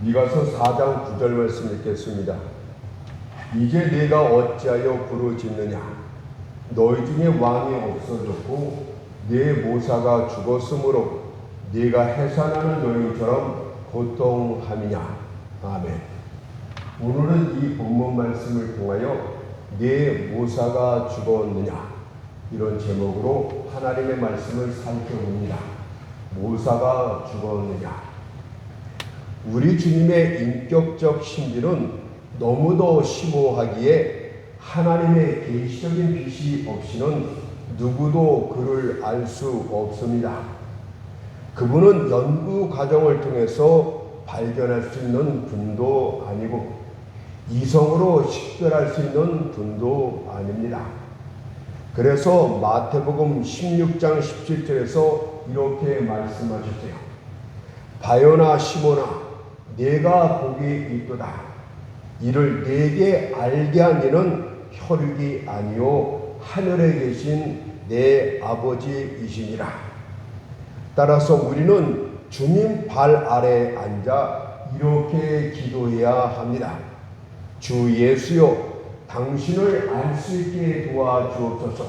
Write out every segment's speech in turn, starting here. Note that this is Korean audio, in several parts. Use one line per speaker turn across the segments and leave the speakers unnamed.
미가서 4장 9절 말씀 읽겠습니다. 이제 네가 어찌하여 부르짖느냐? 너희 중에 왕이 없어졌고 네 모사가 죽었으므로 네가 해산하는 여인처럼 고통함이냐? 아멘. 오늘은 이 본문 말씀을 통하여 네 모사가 죽었느냐? 이런 제목으로 하나님의 말씀을 살펴봅니다. 모사가 죽었느냐? 우리 주님의 인격적 신비는 너무도 심오하기에 하나님의 계시적인 빛이 없이는 누구도 그를 알 수 없습니다. 그분은 연구 과정을 통해서 발견할 수 있는 분도 아니고 이성으로 식별할 수 있는 분도 아닙니다. 그래서 마태복음 16장 17절에서 이렇게 말씀하셨어요. 바요나 시몬아, 내가 복이 있도다. 이를 내게 알게 한 이는 혈육이 아니요 하늘에 계신 내 아버지이시니라. 따라서 우리는 주님 발 아래에 앉아 이렇게 기도해야 합니다. 주 예수여, 당신을 알 수 있게 도와주옵소서.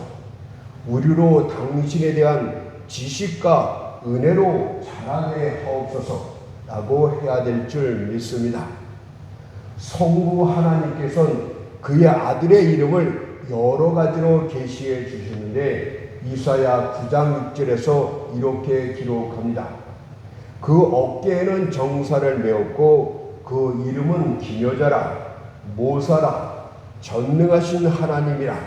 우리로 당신에 대한 지식과 은혜로 자라게 하옵소서 라고 해야 될 줄 믿습니다. 성부 하나님께서는 그의 아들의 이름을 여러 가지로 계시해 주시는데 이사야 9장 6절에서 이렇게 기록합니다. 그 어깨에는 정사를 메었고 그 이름은 기묘자라, 모사라, 전능하신 하나님이라,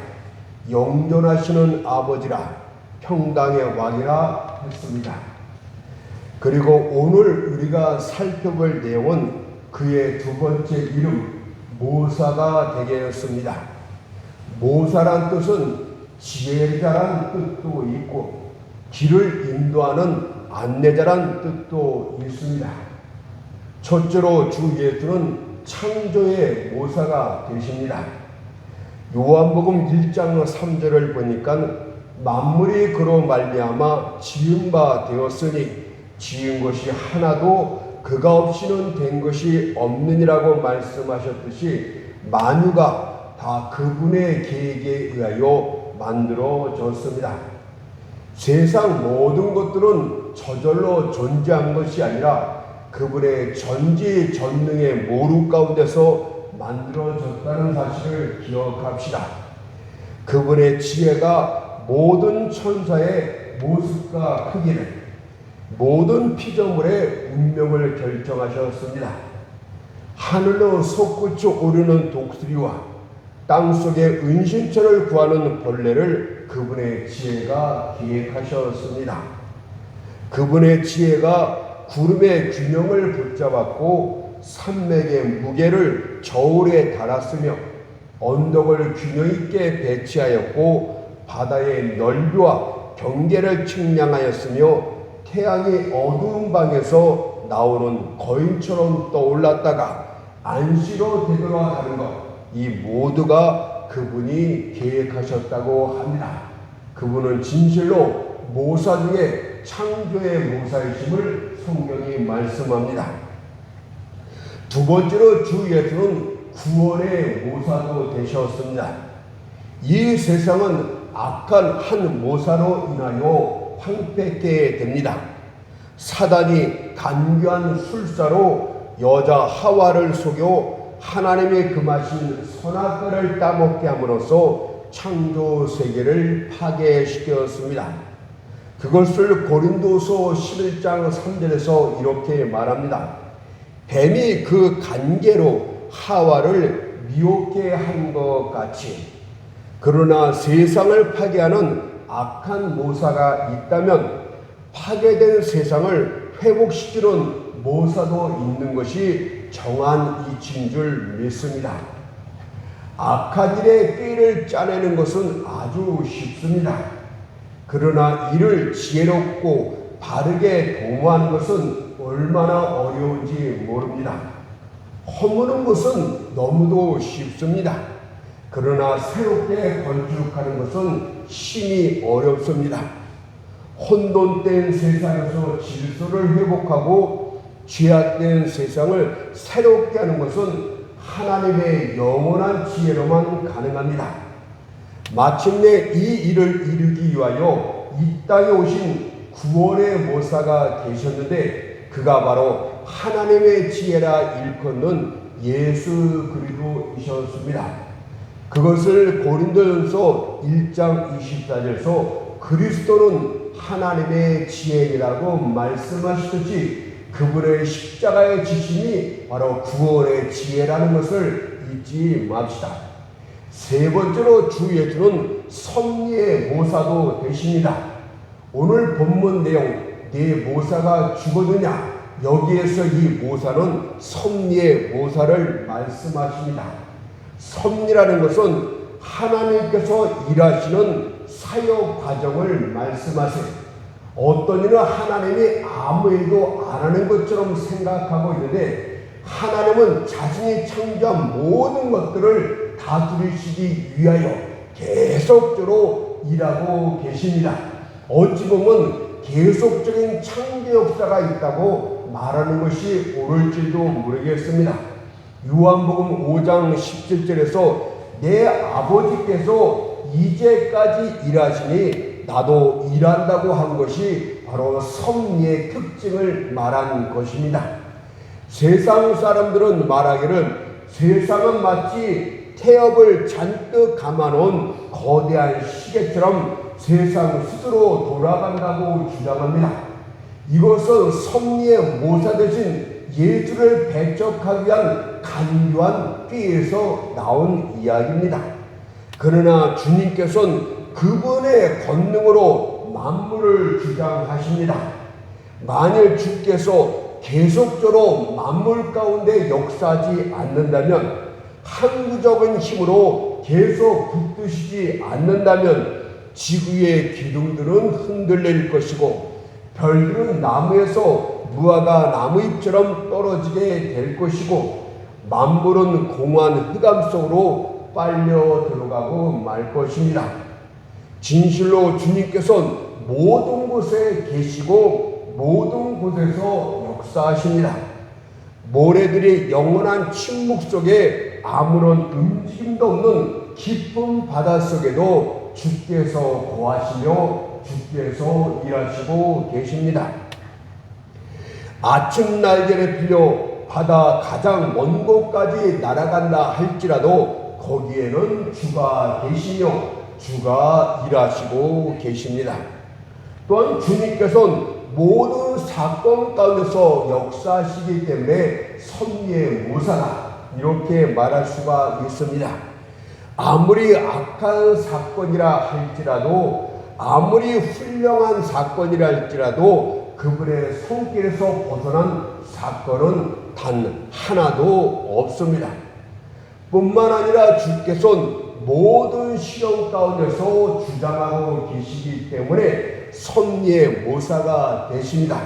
영존하시는 아버지라, 평강의 왕이라 했습니다. 그리고 오늘 우리가 살펴볼 내용은 그의 두 번째 이름 모사가 되게 했습니다. 모사란 뜻은 지혜자란 뜻도 있고 길을 인도하는 안내자란 뜻도 있습니다. 첫째로 주 예수는 창조의 모사가 되십니다. 요한복음 1장 3절을 보니까 만물이 그로 말미암아 지은 바 되었으니 지은 것이 하나도 그가 없이는 된 것이 없느니라고 말씀하셨듯이 만유가 다 그분의 계획에 의하여 만들어졌습니다. 세상 모든 것들은 저절로 존재한 것이 아니라 그분의 전지전능의 모루 가운데서 만들어졌다는 사실을 기억합시다. 그분의 지혜가 모든 천사의 모습과 크기를, 모든 피조물의 운명을 결정하셨습니다. 하늘로 솟구쳐 오르는 독수리와 땅속의 은신처를 구하는 벌레를 그분의 지혜가 기획하셨습니다. 그분의 지혜가 구름의 균형을 붙잡았고 산맥의 무게를 저울에 달았으며 언덕을 균형 있게 배치하였고 바다의 넓이와 경계를 측량하였으며 태양이 어두운 방에서 나오는 거인처럼 떠올랐다가 안시로 되돌아가는 것, 이 모두가 그분이 계획하셨다고 합니다. 그분은 진실로 모사 중에 창조의 모사이심을 성경이 말씀합니다. 두 번째로 주 예수는 구원의 모사도 되셨습니다. 이 세상은 악한 한 모사로 인하여 황폐케 됩니다. 사단이 간교한 술사로 여자 하와를 속여 하나님의 금하신 선악과를 따먹게 함으로써 창조 세계를 파괴시켰습니다. 그것을 고린도서 11장 3절에서 이렇게 말합니다. 뱀이 그 간계로 하와를 미혹게 한 것 같이, 그러나 세상을 파괴하는 악한 모사가 있다면 파괴된 세상을 회복시키는 모사도 있는 것이 정한 이치인 줄 믿습니다. 악한 일의 꾀를 짜내는 것은 아주 쉽습니다. 그러나 이를 지혜롭고 바르게 도모하는 것은 얼마나 어려운지 모릅니다. 허무는 것은 너무도 쉽습니다. 그러나 새롭게 건축하는 것은 심히 어렵습니다. 혼돈된 세상에서 질서를 회복하고 죄악된 세상을 새롭게 하는 것은 하나님의 영원한 지혜로만 가능합니다. 마침내 이 일을 이루기 위하여 이 땅에 오신 구원의 모사가 되셨는데 그가 바로 하나님의 지혜라 일컫는 예수 그리스도이셨습니다. 그것을 고린도전서 1장 24절에서 그리스도는 하나님의 지혜이라고 말씀하시듯이 그분의 십자가의 지심이 바로 구원의 지혜라는 것을 잊지 맙시다. 세 번째로 주 예수는 섭리의 모사도 되십니다. 오늘 본문 내용 네 모사가 죽었느냐, 여기에서 이 모사는 섭리의 모사를 말씀하십니다. 섭리라는 것은 하나님께서 일하시는 사역 과정을 말씀하세요. 어떤 일은 하나님이 아무 일도 안 하는 것처럼 생각하고 있는데 하나님은 자신이 창조한 모든 것들을 다스리시기 위하여 계속적으로 일하고 계십니다. 어찌 보면 계속적인 창조 역사가 있다고 말하는 것이 옳을지도 모르겠습니다. 요한복음 5장 17절에서 내 아버지께서 이제까지 일하시니 나도 일한다고 한 것이 바로 섭리의 특징을 말한 것입니다. 세상 사람들은 말하기를 세상은 마치 태엽을 잔뜩 감아놓은 거대한 시계처럼 세상 스스로 돌아간다고 주장합니다. 이것은 섭리의 모사 대신 예수를 배척하기 위한 간교한 꾀에서 나온 이야기입니다. 그러나 주님께서는 그분의 권능으로 만물을 주장하십니다. 만일 주께서 계속적으로 만물 가운데 역사하지 않는다면, 항구적인 힘으로 계속 붙드시지 않는다면 지구의 기둥들은 흔들릴 것이고 별들은 나무에서 무화과 나무잎처럼 떨어지게 될 것이고 만물은 공한 흑암 속으로 빨려 들어가고 말 것입니다. 진실로 주님께서는 모든 곳에 계시고 모든 곳에서 역사하십니다. 모래들이 영원한 침묵 속에 아무런 움직임도 없는 깊은 바닷속에도 주께서 거하시며 주께서 일하시고 계십니다. 아침 날개를 빌려 바다 가장 먼 곳까지 날아간다 할지라도 거기에는 주가 계시며 주가 일하시고 계십니다. 또한 주님께서는 모든 사건 가운데서 역사하시기 때문에 섭리의 모사다 이렇게 말할 수가 있습니다. 아무리 악한 사건이라 할지라도 아무리 훌륭한 사건이라 할지라도 그분의 손길에서 벗어난 사건은 단 하나도 없습니다. 뿐만 아니라 주께서는 모든 시험 가운데서 주장하고 계시기 때문에 섭리의 모사가 되십니다.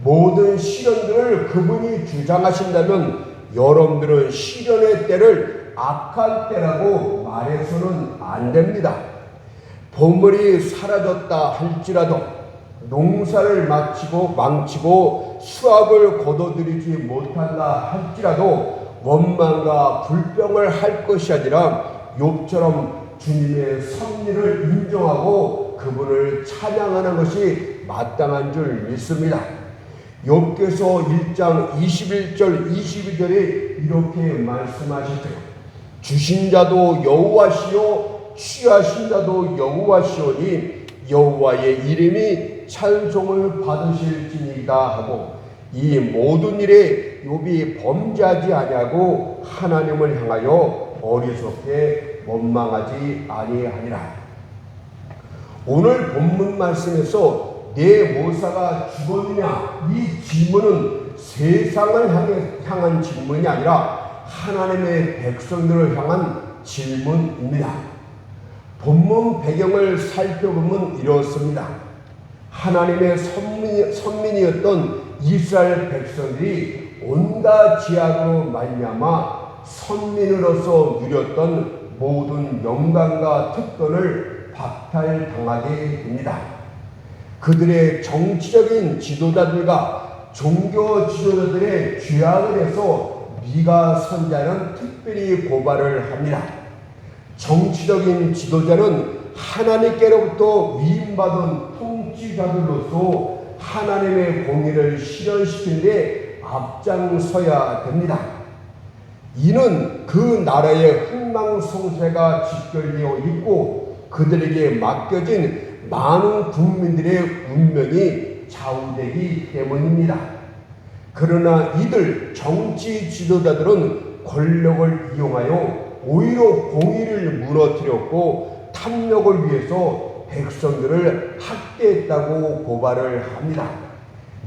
모든 시련들을 그분이 주장하신다면 여러분들은 시련의 때를 악한 때라고 말해서는 안 됩니다. 보물이 사라졌다 할지라도 농사를 망치고 수확을 거둬들이지 못한다 할지라도 원망과 불평을 할 것이 아니라 욥처럼 주님의 섭리를 인정하고 그분을 찬양하는 것이 마땅한 줄 믿습니다. 욥기서 1장 21절 22절에 이렇게 말씀하셨죠. 주신 자도 여호와시요 취하신 자도 여호와시오니 여호와의 이름이 찬송을 받으실지니이다 하고 이 모든 일에 욥이 범죄하지 아니하고 하나님을 향하여 어리석게 원망하지 아니하니라. 오늘 본문 말씀에서 내 모사가 죽었느냐 이 질문은 세상을 향한 질문이 아니라 하나님의 백성들을 향한 질문입니다. 본문 배경을 살펴보면 이렇습니다. 하나님의 선민이었던 이스라엘 백성들이 온갖 죄악으로 말미암아 선민으로서 누렸던 모든 영광과 특권을 박탈당하게 됩니다. 그들의 정치적인 지도자들과 종교 지도자들의 죄악을 해서 미가 선자는 특별히 고발을 합니다. 정치적인 지도자는 하나님께로부터 위임받은 통치자들로서 하나님의 공의를 실현시키는 데 앞장서야 됩니다. 이는 그 나라의 흥망성쇠가 직결되어 있고 그들에게 맡겨진 많은 국민들의 운명이 좌우되기 때문입니다. 그러나 이들 정치 지도자들은 권력을 이용하여 오히려 공의를 무너뜨렸고 탐욕을 위해서 백성들을 학대했다고 고발을 합니다.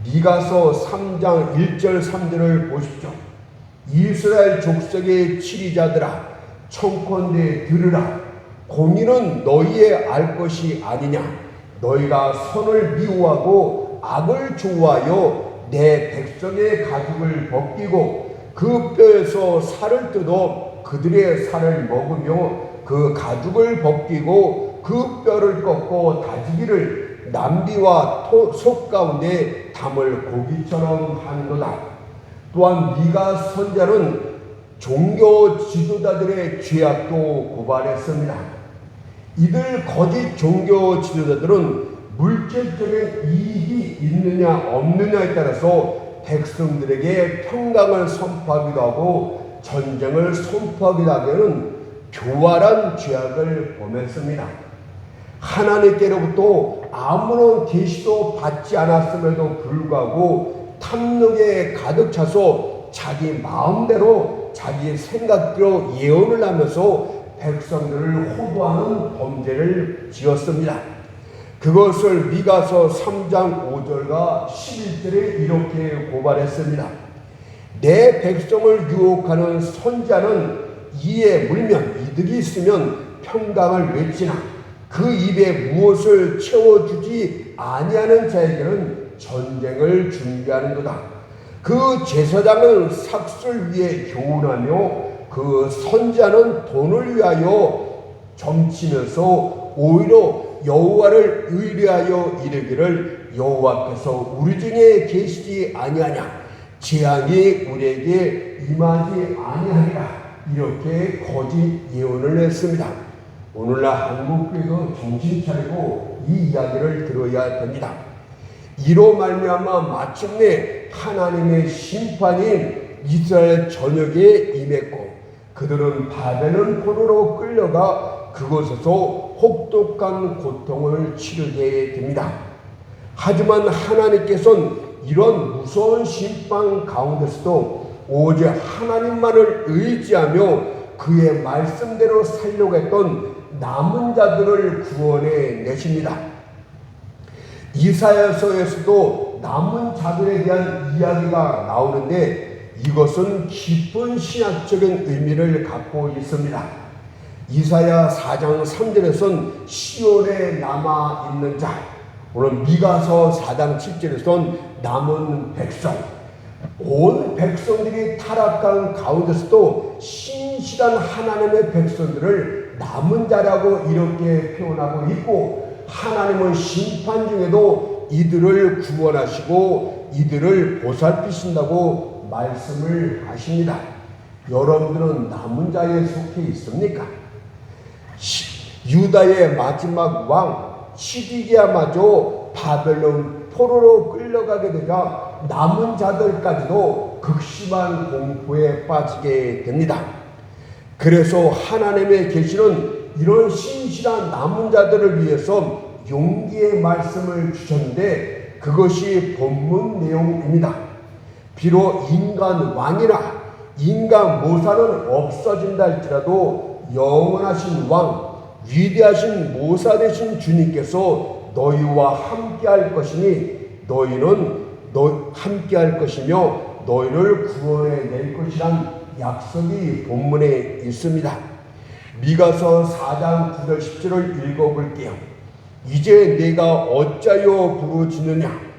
미가서 3장 1절 3절을 보십시오. 이스라엘 족속의 치리자들아 청컨대 들으라. 공의는 너희의 알 것이 아니냐. 너희가 선을 미워하고 악을 좋아하여 내 백성의 가죽을 벗기고 그 뼈에서 살을 뜯어 그들의 살을 먹으며 그 가죽을 벗기고 그 뼈를 꺾고 다지기를 남비와 속 가운데 담을 고기처럼 하는도다. 또한 미가 선자는 종교 지도자들의 죄악도 고발했습니다. 이들 거짓 종교 지도자들은 물질적인 이익이 있느냐 없느냐에 따라서 백성들에게 평강을 선포하기도 하고 전쟁을 선포하기도 하기에는 교활한 죄악을 범했습니다. 하나님께로부터 아무런 계시도 받지 않았음에도 불구하고 탐욕에 가득 차서 자기 마음대로 자기 생각대로 예언을 하면서 백성들을 호도하는 범죄를 지었습니다. 그것을 미가서 3장 5절과 11절에 이렇게 고발했습니다. 내 백성을 유혹하는 선자는 이에 물면 이득이 있으면 평강을 외치나 그 입에 무엇을 채워주지 아니하는 자에게는 전쟁을 준비하는도다. 그 제사장은 삭술 위에 교훈하며 그 선자는 돈을 위하여 점치면서 오히려 여호와를 의뢰하여 이르기를 여호와께서 우리 중에 계시지 아니하냐. 재앙이 우리에게 임하지 아니하리라. 이렇게 거짓 예언을 했습니다. 오늘날 한국교회도 정신 차리고 이 이야기를 들어야 됩니다. 이로 말미암아 마침내 하나님의 심판이 이스라엘 전역에 임했고 그들은 바벨론 포로로 끌려가 그곳에서 혹독한 고통을 치르게 됩니다. 하지만 하나님께서는 이런 무서운 심판 가운데서도 오직 하나님만을 의지하며 그의 말씀대로 살려고 했던 남은 자들을 구원해 내십니다. 이사야서에서도 남은 자들에 대한 이야기가 나오는데 이것은 깊은 신학적인 의미를 갖고 있습니다. 이사야 4장 3절에선 시온에 남아있는 자, 오늘 미가서 4장 7절에선 남은 백성, 온 백성들이 타락한 가운데서도 신실한 하나님의 백성들을 남은 자라고 이렇게 표현하고 있고 하나님은 심판 중에도 이들을 구원하시고 이들을 보살피신다고 말씀을 하십니다. 여러분들은 남은 자에 속해 있습니까? 유다의 마지막 왕 시디기야마저 바벨론 포로로 끌려가게 되자 남은 자들까지도 극심한 공포에 빠지게 됩니다. 그래서 하나님의 계시는 이런 신실한 남은 자들을 위해서 용기의 말씀을 주셨는데 그것이 본문 내용입니다. 비록 인간 왕이나 인간 모사는 없어진다 할지라도 영원하신 왕, 위대하신 모사 되신 주님께서 너희와 함께할 것이니 너희는 함께할 것이며 너희를 구원해 낼 것이란 약속이 본문에 있습니다. 미가서 4장 9절 10절을 읽어볼게요. 이제 내가 어찌하여 부르짖느냐.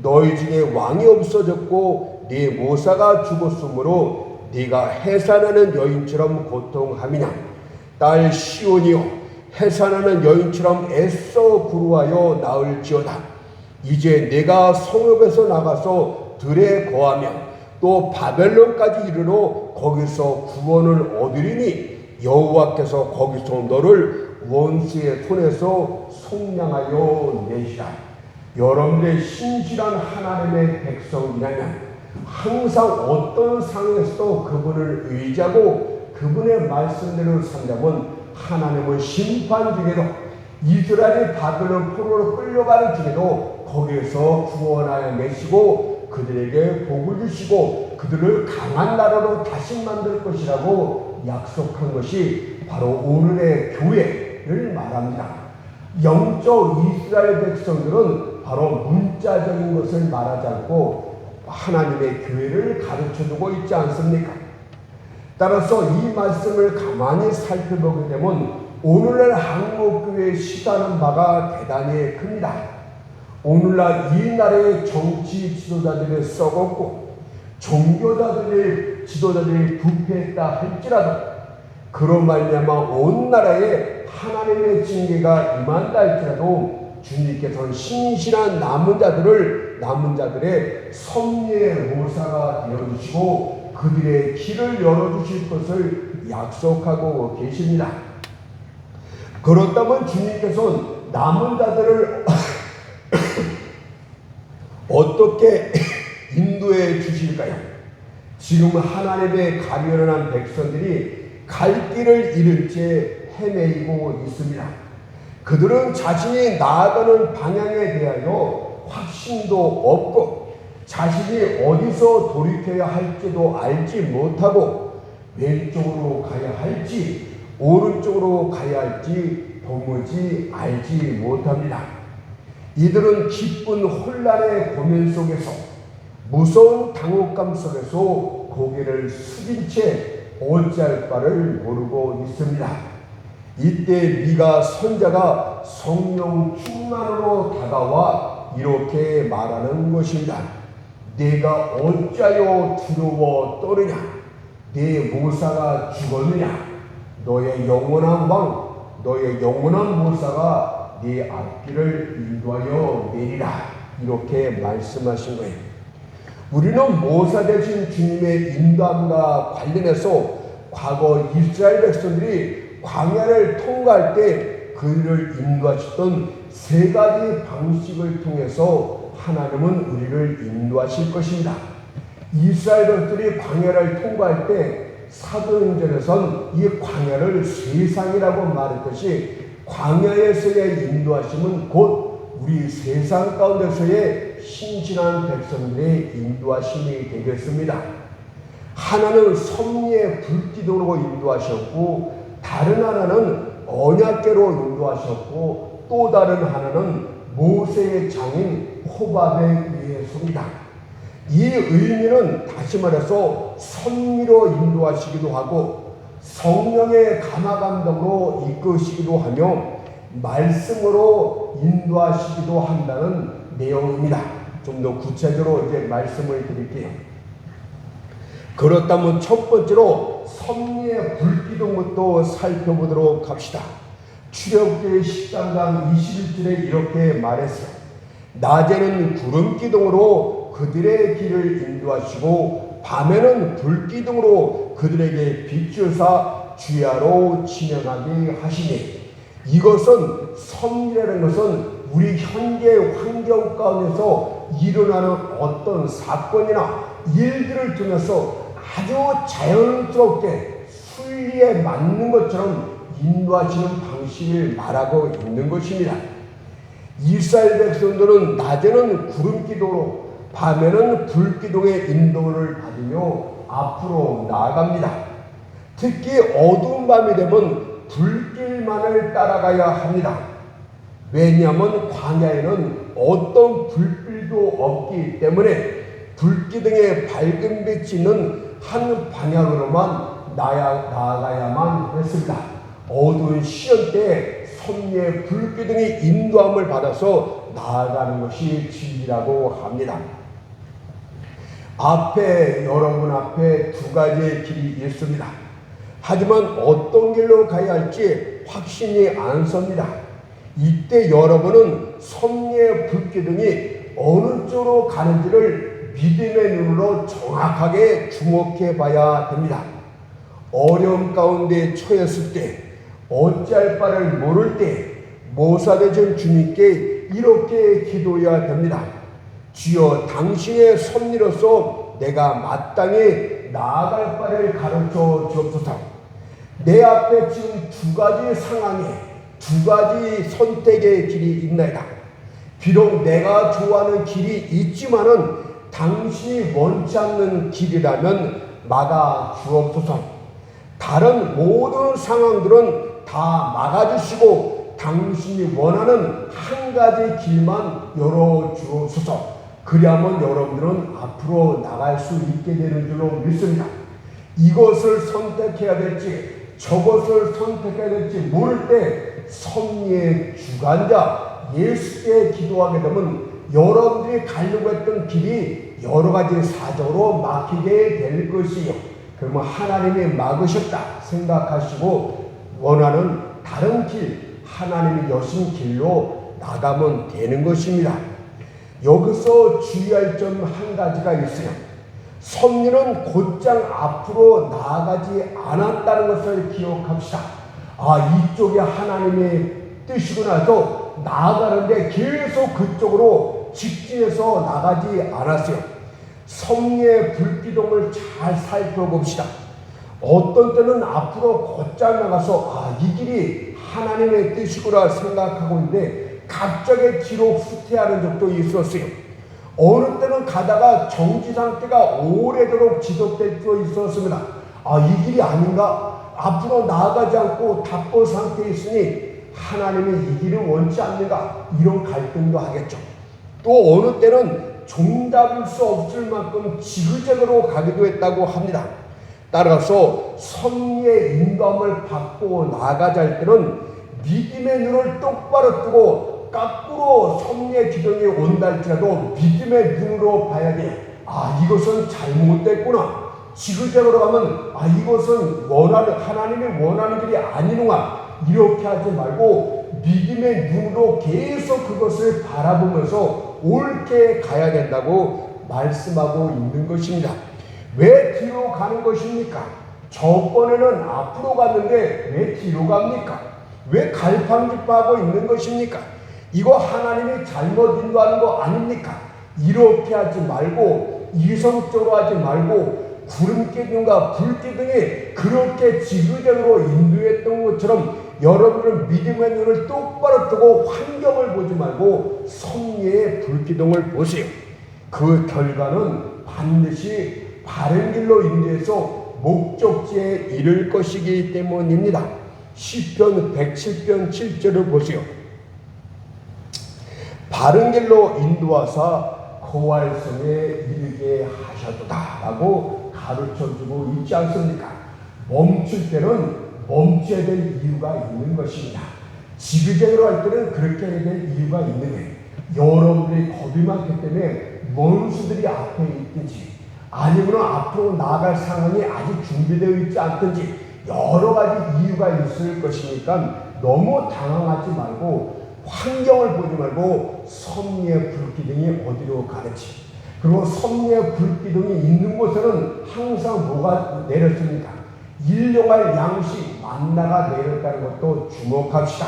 너희 중에 왕이 없어졌고 네 모사가 죽었으므로 네가 해산하는 여인처럼 고통함이냐. 딸 시온이여 해산하는 여인처럼 애써 부르하여 나을지어다. 이제 내가 성읍에서 나가서 들에 거하며 또 바벨론까지 이르러 거기서 구원을 얻으리니 여호와께서 거기서 너를 원수의 손에서 속량하여 내시라. 여러분들의 신실한 하나님의 백성이라면 항상 어떤 상황에서도 그분을 의지하고 그분의 말씀대로 산다면 하나님은 심판 중에도 이스라엘이 바벨론 포로로 끌려가는 중에도 거기에서 구원하여 내시고 그들에게 복을 주시고 그들을 강한 나라로 다시 만들 것이라고 약속한 것이 바로 오늘의 교회를 말합니다. 영적 이스라엘 백성들은 바로 문자적인 것을 말하지 않고 하나님의 교회를 가르쳐주고 있지 않습니까? 따라서 이 말씀을 가만히 살펴보게 되면 오늘날 한국교회의 시다는 바가 대단히 큽니다. 오늘날 이 나라의 정치 지도자들이 썩었고 종교자들의 지도자들이 부패했다 할지라도 그로 말미암아 온 나라에 하나님의 징계가 임한다 할지라도 주님께서는 신실한 남은 자들의 섭리의 모사가 되어주시고 그들의 길을 열어주실 것을 약속하고 계십니다. 그렇다면 주님께서는 남은 자들을 어떻게 인도해 주실까요? 지금 하나님의 가련한 백성들이 갈 길을 잃은 채 헤매이고 있습니다. 그들은 자신이 나아가는 방향에 대하여 확신도 없고 자신이 어디서 돌이켜야 할지도 알지 못하고 왼쪽으로 가야 할지 오른쪽으로 가야 할지 도무지 알지 못합니다. 이들은 기쁜 혼란의 고민 속에서 무서운 당혹감 속에서 고개를 숙인 채 어찌할 바를 모르고 있습니다. 이때 미가 선자가 성령 충만으로 다가와 이렇게 말하는 것입니다. 내가 어찌하여 두려워 떠느냐? 내 모사가 죽었느냐? 너의 영원한 왕, 너의 영원한 모사가 네 앞길을 인도하여 내리라. 이렇게 말씀하신 거예요. 우리는 모사 되신 주님의 인도함과 관련해서 과거 이스라엘 백성들이 광야를 통과할 때 그들을 인도하셨던 세 가지 방식을 통해서 하나님은 우리를 인도하실 것입니다. 이스라엘 백성들이 광야를 통과할 때 사도행전에선 이 광야를 세상이라고 말했듯이 광야에서의 인도하심은 곧 우리 세상 가운데서의 신실한 백성들의 인도하심이 되겠습니다. 하나는 섭리의 불기둥으로 인도하셨고 다른 하나는 언약궤로 인도하셨고 또 다른 하나는 모세의 장인 호밥에 의해서입니다. 이 의미는 다시 말해서 섭리로 인도하시기도 하고 성령의 감화감동으로 이끄시기도 하며 말씀으로 인도하시기도 한다는 내용입니다. 좀 더 구체적으로 이제 말씀을 드릴게요. 그렇다면 첫 번째로 섭리의 불기둥부터 살펴보도록 합시다. 출애굽기 13장 21절에 이렇게 말했어요. 낮에는 구름기둥으로 그들의 길을 인도하시고 밤에는 불기둥으로 그들에게 비추사 주야로 진행하게 하시니 이것은 섭리라는 것은 우리 현재 환경 가운데서 일어나는 어떤 사건이나 일들을 통해서 아주 자연스럽게 순리에 맞는 것처럼 인도하시는 방식을 말하고 있는 것입니다. 이스라엘 백성들은 낮에는 구름기둥으로 밤에는 불기둥의 인도를 받으며 앞으로 나아갑니다. 특히 어두운 밤이 되면 불길만을 따라가야 합니다. 왜냐하면 광야에는 어떤 불길도 없기 때문에 불기둥의 밝은 빛이 있는 한 방향으로만 나아가야만 했습니다. 어두운 시간대에 섭리의 불기둥이 인도함을 받아서 나아가는 것이 진리라고 합니다. 여러분 앞에 두 가지의 길이 있습니다. 하지만 어떤 길로 가야 할지 확신이 안 섭니다. 이때 여러분은 섭리의 불기둥이 어느 쪽으로 가는지를 믿음의 눈으로 정확하게 주목해 봐야 됩니다. 어려움 가운데 처했을 때, 어찌할 바를 모를 때 모사되신 주님께 이렇게 기도해야 됩니다. 주여, 당신의 섭리로서 내가 마땅히 나아갈 바를 가르쳐 주옵소서. 내 앞에 지금 두 가지 상황에 두 가지 선택의 길이 있나이다. 비록 내가 좋아하는 길이 있지만은 당신이 원치 않는 길이라면 막아 주옵소서. 다른 모든 상황들은 다 막아주시고 당신이 원하는 한 가지 길만 열어주옵소서. 그리하면 여러분들은 앞으로 나갈 수 있게 되는 줄로 믿습니다. 이것을 선택해야 될지 저것을 선택해야 될지 모를 때 섭리의 주관자 예수께 기도하게 되면 여러분들이 가려고 했던 길이 여러 가지 사정으로 막히게 될 것이요. 그러면 하나님이 막으셨다 생각하시고 원하는 다른 길, 하나님이 여신 길로 나가면 되는 것입니다. 여기서 주의할 점 한 가지가 있어요. 섭리는 곧장 앞으로 나아가지 않았다는 것을 기억합시다. 이쪽이 하나님의 뜻이구나 해서 나아가는데 계속 그쪽으로 직진해서 나가지 않았어요. 섭리의 불기둥을 잘 살펴봅시다. 어떤 때는 앞으로 곧장 나가서 이 길이 하나님의 뜻이구나 생각하고 있는데 갑자기 뒤로 후퇴하는 적도 있었어요. 어느 때는 가다가 정지 상태가 오래도록 지속될 수 있었습니다. 이 길이 아닌가? 앞으로 나아가지 않고 답보 상태에 있으니 하나님이 이 길을 원치 않는가? 이런 갈등도 하겠죠. 또 어느 때는 종잡을 수 없을 만큼 지그재그로 가기도 했다고 합니다. 따라서 섭리의 인도함을 받고 나아가자 할 때는 믿음의 눈을 똑바로 뜨고 거꾸로 섭리의 기둥이 온다 할지라도 믿음의 눈으로 봐야 돼. 이것은 잘못됐구나. 지그재그로 가면 이것은 하나님이 원하는 길이 아니누가. 이렇게 하지 말고 믿음의 눈으로 계속 그것을 바라보면서 옳게 가야 된다고 말씀하고 있는 것입니다. 왜 뒤로 가는 것입니까? 저번에는 앞으로 갔는데 왜 뒤로 갑니까? 왜 갈팡질팡하고 있는 것입니까? 이거 하나님이 잘못 인도하는 거 아닙니까? 이렇게 하지 말고 이성적으로 하지 말고 구름기둥과 불기둥이 그렇게 지그재그로 인도했던 것처럼 여러분은 믿음의 눈을 똑바로 뜨고 환경을 보지 말고 섭리의 불기둥을 보세요. 그 결과는 반드시 바른 길로 인도해서 목적지에 이를 것이기 때문입니다. 시편 107편 7절을 보세요. 바른 길로 인도하사 거활성에 이르게 하셨도다 라고 가르쳐주고 있지 않습니까? 멈출 때는 멈춰야 될 이유가 있는 것입니다. 지그재그로 할 때는 그렇게 해야 될 이유가 있는 거예요. 여러분들이 겁이 많기 때문에 원수들이 앞에 있든지 아니면 앞으로 나아갈 상황이 아직 준비되어 있지 않든지 여러 가지 이유가 있을 것이니까 너무 당황하지 말고 환경을 보지 말고 섭리의 불기둥이 어디로 가는지, 그리고 섭리의 불기둥이 있는 곳에는 항상 뭐가 내렸습니까? 일용할 양식 만나가 내렸다는 것도 주목합시다.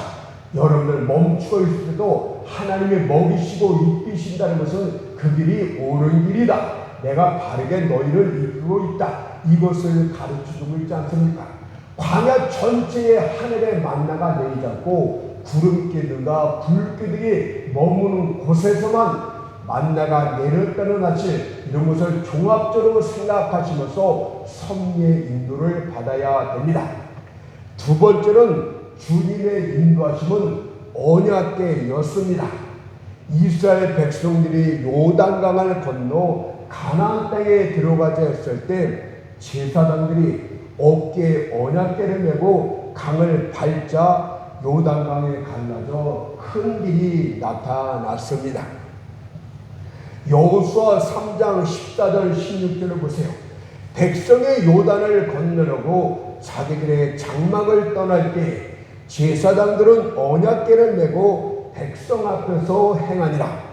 여러분들 멈추어 있을 때도 하나님이 먹이시고 입히신다는 것은 그 길이 옳은 길이다. 내가 바르게 너희를 이끌고 있다. 이것을 가르쳐주고 있지 않습니까? 광야 전체에 하늘의 만나가 내리지 않고 구름기둥과 불기둥이 머무는 곳에서만 만나가 내렸다는 사실, 이런 것을 종합적으로 생각하시면서 섭리의 인도를 받아야 됩니다. 두 번째는 주님의 인도하심은 언약궤였습니다. 이스라엘 백성들이 요단강을 건너 가나안 땅에 들어가자 했을 때 제사장들이 어깨에 언약궤를 메고 강을 밟자 요단강에 갈라져 큰 길이 나타났습니다. 여호수아 3장 14절 16절을 보세요. 백성의 요단을 건너려고 자기들의 장막을 떠날 때 제사장들은 언약궤를 메고 백성 앞에서 행하니라.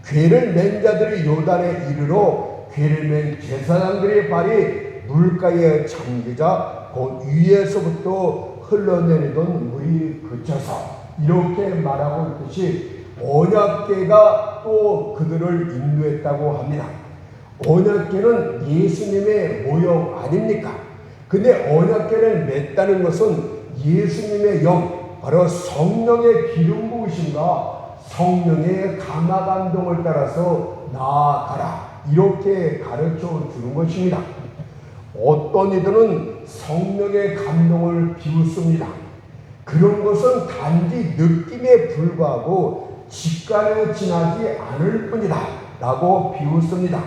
궤를 맨 자들이 요단에 이르러 괴를 맨 제사장들의 발이 물가에 잠기자 그 위에서부터 흘러내리던 물이 그쳐서 이렇게 말하고 있듯이 언약궤가 또 그들을 인도했다고 합니다. 언약궤는 예수님의 모형 아닙니까? 근데 언약궤를 맸다는 것은 예수님의 영, 바로 성령의 기름 부으심과 성령의 감화 감동을 따라서 나아가라, 이렇게 가르쳐 주는 것입니다. 어떤 이들은 성령의 감동을 비웃습니다. 그런 것은 단지 느낌에 불과하고 직관에 지나지 않을 뿐이다 라고 비웃습니다.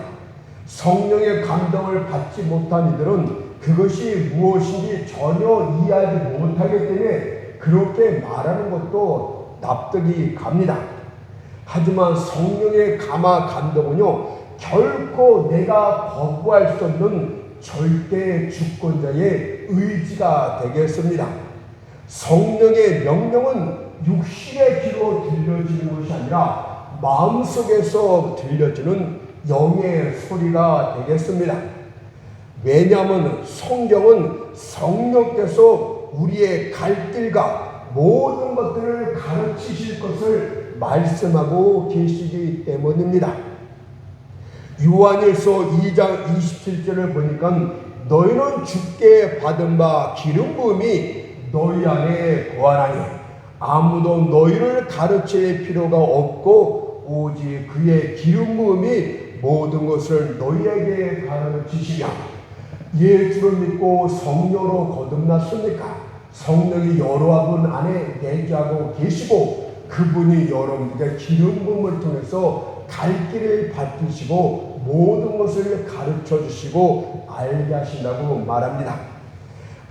성령의 감동을 받지 못한 이들은 그것이 무엇인지 전혀 이해하지 못하기 때문에 그렇게 말하는 것도 납득이 갑니다. 하지만 성령의 감화 감동은요, 결코 내가 거부할 수 없는 절대 주권자의 의지가 되겠습니다. 성령의 명령은 육신의 귀로 들려지는 것이 아니라 마음속에서 들려지는 영의 소리가 되겠습니다. 왜냐하면 성경은 성령께서 우리의 갈 길과 모든 것들을 가르치실 것을 말씀하고 계시기 때문입니다. 요한일서 2장 27절을 보니까 너희는 주께 받은 바 기름 부음이 너희 안에 거하나니 아무도 너희를 가르칠 필요가 없고 오직 그의 기름 부음이 모든 것을 너희에게 가르치시며, 예수를 믿고 성령으로 거듭났습니까? 성령이 여러분 안에 내주하고 계시고 그분이 여러분에게 기름 부음을 통해서 갈 길을 밝히시고 모든 것을 가르쳐 주시고 알게 하신다고 말합니다.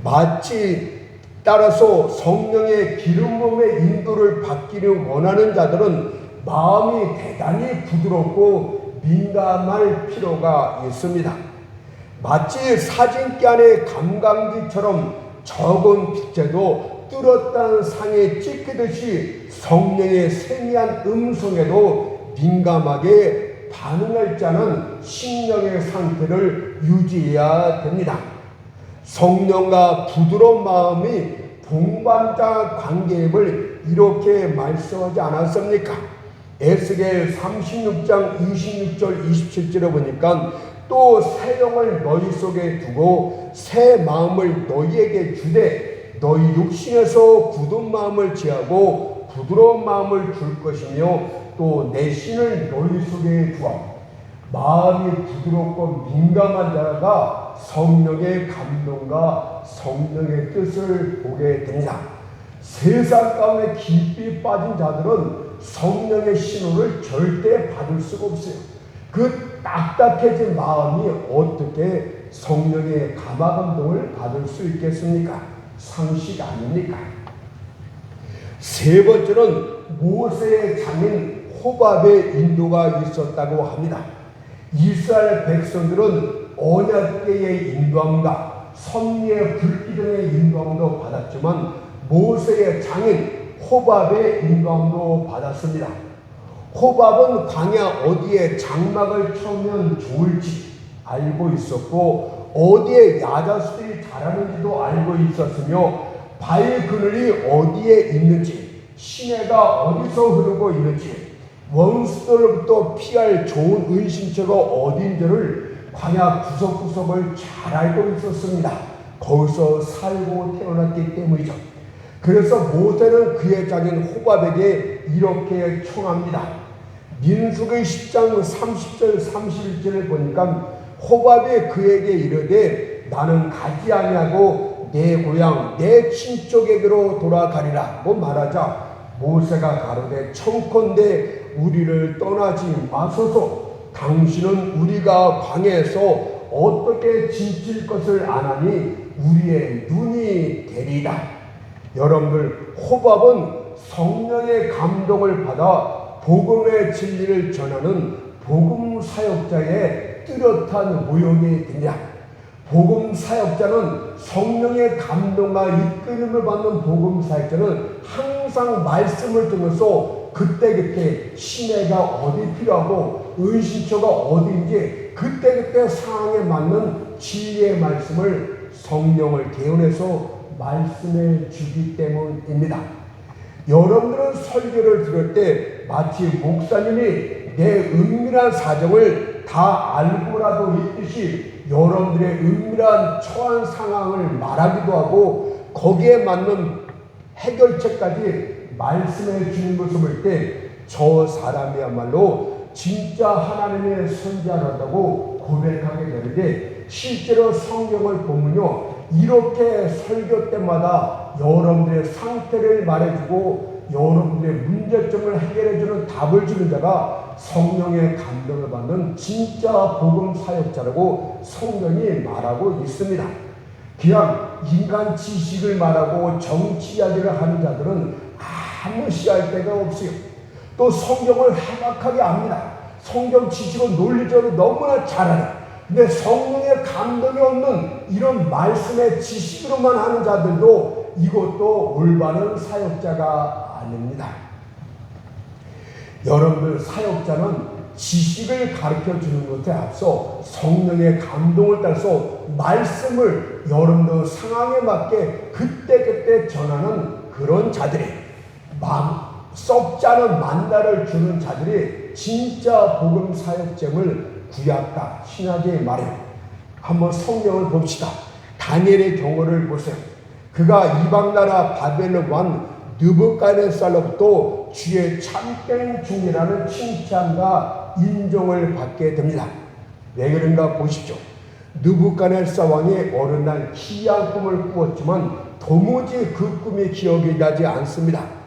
마치 따라서 성령의 기름 부음의 인도를 받기를 원하는 자들은 마음이 대단히 부드럽고 민감할 필요가 있습니다. 마치 사진기 안의 감광기처럼 적은 빛에도 뚜렷한 상에 찍히듯이 성령의 세미한 음성에도 민감하게 반응할 자는 심령의 상태를 유지해야 됩니다. 성령과 부드러운 마음이 동반자 관계임을 이렇게 말씀하지 않았습니까? 에스겔 36장 26절 27절에 보니까 또 새 영을 너희 속에 두고 새 마음을 너희에게 주되 너희 육신에서 굳은 마음을 제하고 부드러운 마음을 줄 것이며 또 내 신을 너희 속에 두어. 마음이 부드럽고 민감한 자가 성령의 감동과 성령의 뜻을 보게 됩니다. 세상 가운데 깊이 빠진 자들은 성령의 신호를 절대 받을 수가 없어요. 그 딱딱해진 마음이 어떻게 성령의 감화 감동을 받을 수 있겠습니까? 상식 아닙니까? 세 번째는 모세의 장인 호밥의 인도가 있었다고 합니다. 이스라엘 백성들은 언약궤의 인도함과 섭리의 불기둥의 인도함도 받았지만 모세의 장인 호밥의 인도함도 받았습니다. 호밥은 광야 어디에 장막을 쳐면 좋을지 알고 있었고 어디에 야자수들이 자라는지도 알고 있었으며 바위 그늘이 어디에 있는지, 시내가 어디서 흐르고 있는지, 원수들로부터 피할 좋은 은신처가 어딘지를 광야 구석구석을 잘 알고 있었습니다. 거기서 살고 태어났기 때문이죠. 그래서 모세는 그의 장인 호밥에게 이렇게 청합니다. 민수기 10장 30절 31절을 보니까 호밥이 그에게 이르되 나는 가지 아니하고 내 고향 내 친족에게로 돌아가리라 고 말하자 모세가 가로되 청컨대 우리를 떠나지 마소서. 당신은 우리가 광야에서 어떻게 지칠 것을 아나니 우리의 눈이 되리이다. 여러분들, 호밥은 성령의 감동을 받아 복음의 진리를 전하는 복음 사역자의 뚜렷한 모형이 됩니다. 복음 사역자는 성령의 감동과 이끌림을 받는 복음 사역자는 항상 말씀을 통해서 그때그때 시내가 어디 필요하고 은신처가 어디인지 그때그때 상황에 맞는 진리의 말씀을 성령을 개헌해서 말씀해 주기 때문입니다. 여러분들은 설교를 들을 때 마치 목사님이 내 은밀한 사정을 다 알고라도 있듯이 여러분들의 은밀한 처한 상황을 말하기도 하고 거기에 맞는 해결책까지 말씀해 주는 것을 볼 때 저 사람이야말로 진짜 하나님의 선지자라고 고백하게 되는데, 실제로 성경을 보면요, 이렇게 설교 때마다 여러분들의 상태를 말해주고 여러분들의 문제점을 해결해주는 답을 주는 자가 성령의 감동을 받는 진짜 복음 사역자라고 성경이 말하고 있습니다. 그냥 인간 지식을 말하고 정치 이야기를 하는 자들은 아무 시할 데가 없어요. 또 성경을 해박하게 압니다. 성경 지식은 논리적으로 너무나 잘하네. 근데 성령의 감동이 없는 이런 말씀의 지식으로만 하는 자들도 이것도 올바른 사역자가 아닙니다. 여러분들, 사역자는 지식을 가르쳐 주는 것에 앞서 성령의 감동을 따라서 말씀을 여러분들 상황에 맞게 그때그때 전하는 그런 자들이, 썩지 않은 만나를 주는 자들이 진짜 복음 사역점을 구약과 신약에 말해요. 한번 성경을 봅시다. 다니엘의 경우를 보세요. 그가 이방나라 바벨론 왕 느부갓네살로부터 주의 참된 종이라는 칭찬과 인정을 받게 됩니다. 왜 그런가 보십시오. 느부갓네살 왕이 어느 날 기이한 꿈을 꾸었지만 도무지 그 꿈이 기억이 나지 않습니다.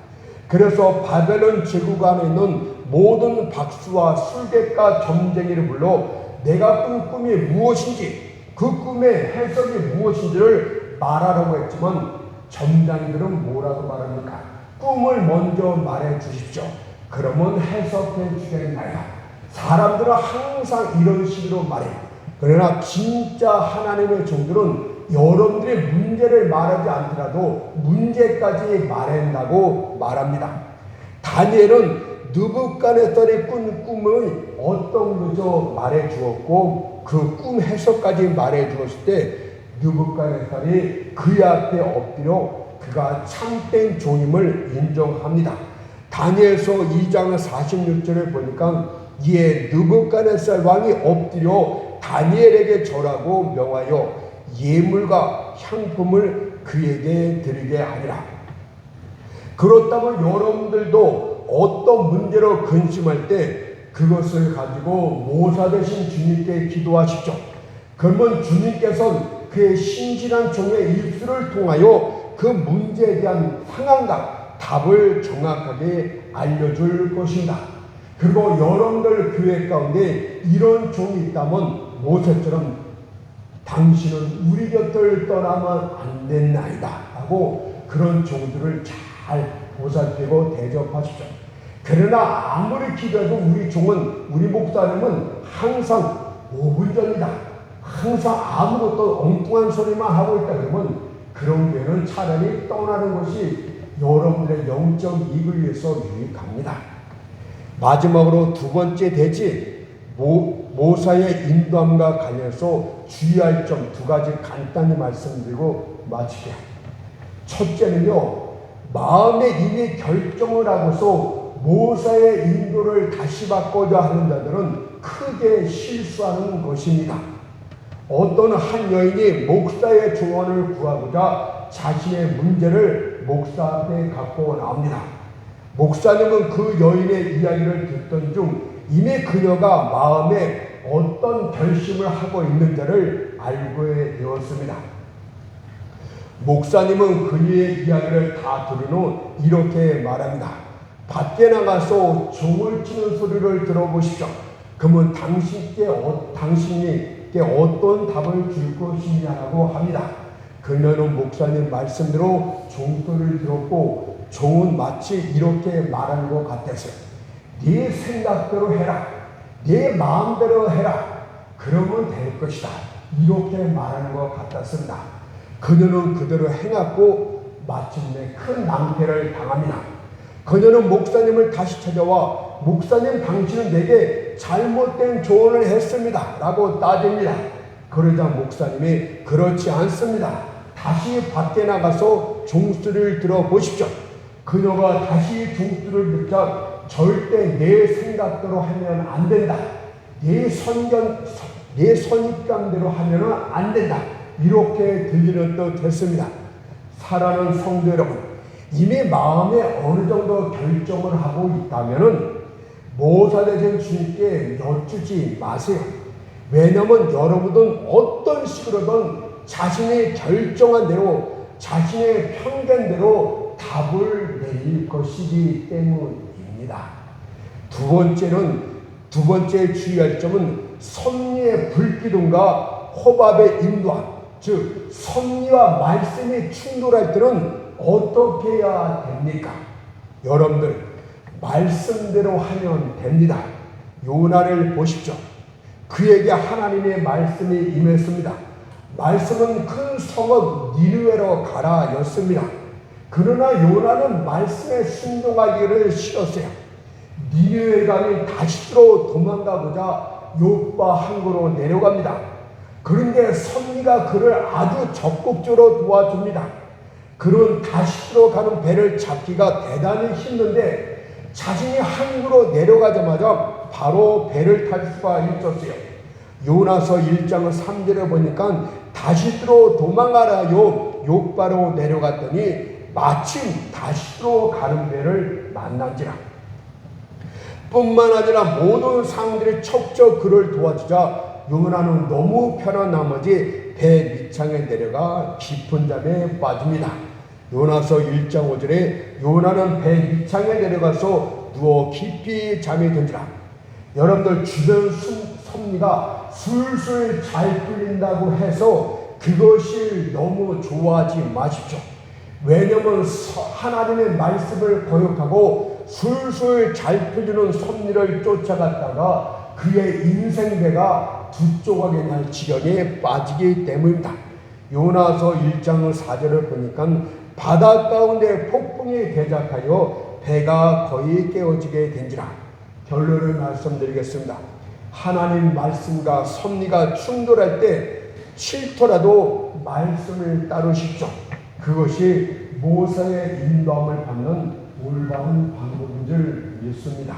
그래서 바벨론 제국 안에 있는 모든 박수와 술객과 점쟁이를 불러 내가 꾼 꿈이 무엇인지, 그 꿈의 해석이 무엇인지를 말하라고 했지만 점장들은 뭐라고 말합니까? 꿈을 먼저 말해 주십시오. 그러면 해석해 주겠나요? 사람들은 항상 이런 식으로 말해요. 그러나 진짜 하나님의 종들은 여러분들의 문제를 말하지 않더라도 문제까지 말한다고 말합니다. 다니엘은 느부갓네살이 꾼 꿈의 어떤 거죠 말해 주었고 그 꿈 해석까지 말해 주었을 때 느부갓네살이 그 앞에 엎드려 그가 참된 종임을 인정합니다. 다니엘서 2장 46절을 보니까 이에 느부갓네살 왕이 엎드려 다니엘에게 절하고 명하여 예물과 향품을 그에게 드리게 하리라. 그렇다면 여러분들도 어떤 문제로 근심할 때 그것을 가지고 모사 되신 주님께 기도하십시오. 그러면 주님께서는 그의 신실한 종의 입술을 통하여 그 문제에 대한 상황과 답을 정확하게 알려줄 것입니다. 그리고 여러분들 교회 가운데 이런 종이 있다면 모세처럼 당신은 우리 곁을 떠나면 안 된나이다 하고 그런 종들을 잘 보살피고 대접하십시오. 그러나 아무리 기도해도 우리 종은, 우리 목사님은 항상 5분 전이다, 항상 아무것도 엉뚱한 소리만 하고 있다 그러면 그런 교회는 차라리 떠나는 것이 여러분들의 영적 이익을 위해서 유익합니다. 마지막으로 두 번째 대지, 모사의 인도함과 관련해서 주의할 점 두 가지 간단히 말씀드리고 마칠게요. 첫째는요, 마음에 이미 결정을 하고서 모사의 인도를 다시 받고자 하는 자들은 크게 실수하는 것입니다. 어떤 한 여인이 목사의 조언을 구하고자 자신의 문제를 목사 앞에 갖고 나옵니다. 목사님은 그 여인의 이야기를 듣던 중 이미 그녀가 마음에 어떤 결심을 하고 있는지를 알게 되었습니다. 목사님은 그녀의 이야기를 다 들은 후 이렇게 말합니다. 밖에 나가서 종을 치는 소리를 들어보십시오. 그러면 당신께 어떤 답을 줄 것이냐고 합니다. 그녀는 목사님 말씀대로 종소리를 들었고 종은 마치 이렇게 말하는 것 같았어요. 네 생각대로 해라. 네 마음대로 해라. 그러면 될 것이다. 이렇게 말하는 것 같았습니다. 그녀는 그대로 행하고 마침내 큰 낭패를 당합니다. 그녀는 목사님을 다시 찾아와 목사님 당신은 내게 때 잘못된 조언을 했습니다 라고 따집니다. 그러자 목사님이 그렇지 않습니다. 다시 밖에 나가서 종수를 들어보십시오. 그녀가 다시 종수를 듣자 절대 내 생각대로 하면 안 된다. 내 선입감대로 하면 안 된다. 이렇게 들리는 듯 했습니다. 사랑하는 성도 여러분, 이미 마음에 어느 정도 결정을 하고 있다면 모사되신 주님께 여쭈지 마세요. 왜냐하면 여러분은 어떤 식으로든 자신이 결정한 대로, 자신의 편견대로 답을 내릴 것이기 때문입니다. 두 번째 주의할 점은 섭리의 불기둥과 호밥의 인도함, 즉 섭리와 말씀이 충돌할 때는 어떻게 해야 됩니까? 여러분들 말씀대로 하면 됩니다. 요나를 보십시오. 그에게 하나님의 말씀이 임했습니다. 말씀은 큰 성읍 니느웨로 가라 였습니다. 그러나 요나는 말씀에 순종하기를 싫었어요. 니느웨 강이 다시로 도망가고자 욥바 항구로 내려갑니다. 그런데 섭리가 그를 아주 적극적으로 도와줍니다. 그는 다시로 가는 배를 잡기가 대단히 힘든데 자신이 항구로 내려가자마자 바로 배를 탈 수가 있었어요. 요나서 1장 3절에 보니까 다시로 도망가라요 욥바로 내려갔더니 마침 다시로 가는 배를 만난지라. 뿐만 아니라 모든 상들이 척척 그를 도와주자 요나는 너무 편한 나머지 배 밑창에 내려가 깊은 잠에 빠집니다. 요나서 1장 5절에 요나는 배 밑창에 내려가서 누워 깊이 잠이 든지라. 여러분들 주변 섭리가 술술 잘 풀린다고 해서 그것이 너무 좋아하지 마십시오. 왜냐하면 하나님의 말씀을 거역하고 술술 잘 풀리는 섭리를 쫓아갔다가 그의 인생배가 두 조각이 날 지경에 빠지기 때문입니다. 요나서 1장 4절을 보니까 바다 가운데 폭풍이 대작하여 배가 거의 깨어지게 된지라. 결론을 말씀드리겠습니다. 하나님 말씀과 섭리가 충돌할 때 싫더라도 말씀을 따르십시오. 그것이 모세의 인도함을 받는 올바른 방법인 줄 믿습니다.